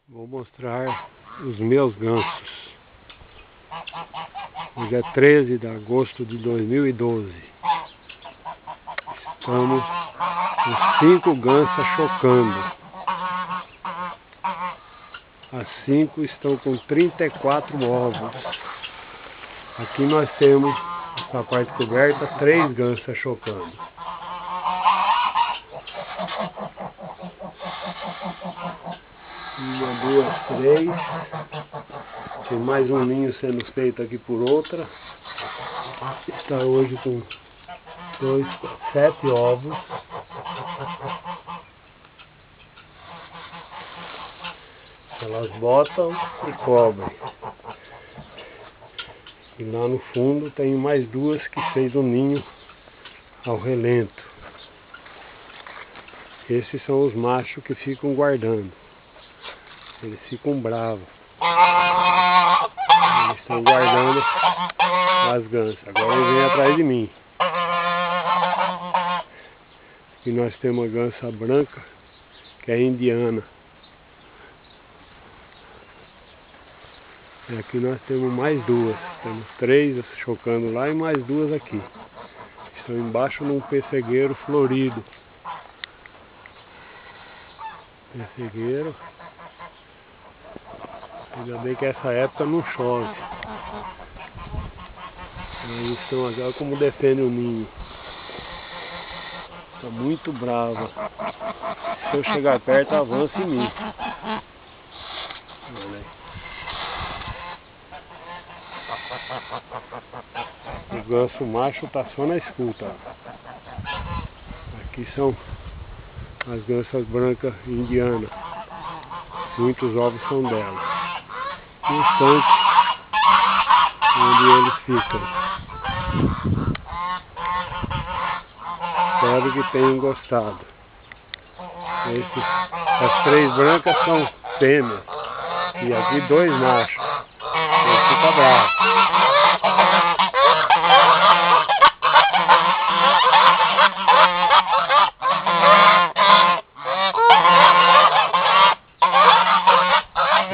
Vou mostrar os meus gansos. Hoje é 13 de agosto de 2012. Estamos com 5 gansas chocando. As 5 estão com 34 ovos. Aqui nós temos, essa parte coberta, 3 gansas chocando. Uma, duas, 3. Tem mais um ninho sendo feito aqui por outra. Está hoje com 7 ovos. Elas botam e cobrem. E lá no fundo tem mais 2 que fez um ninho ao relento. Esses são os machos que ficam guardando. Eles ficam bravos. Eles estão guardando as gansas. Agora eles vêm atrás de mim. E nós temos uma gansa branca, que é indiana. E aqui nós temos mais 2. Temos 3 chocando lá e mais 2 aqui. Estão embaixo num pessegueiro florido. Pessegueiro. Ainda bem que essa época não chove. Aí estão agora como defende o ninho. Está muito brava. Se eu chegar perto, avança em mim. Olha aí. O ganso macho está só na escuta. Aqui são as gansas brancas indianas. Muitos ovos são delas. E o tanque onde eles ficam. Espero que tenham gostado. As 3 brancas são fêmeas. E aqui 2 machos. Ele fica bravo.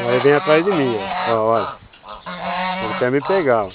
Aí vem atrás de mim, ó. Olha. Ele quer me pegar.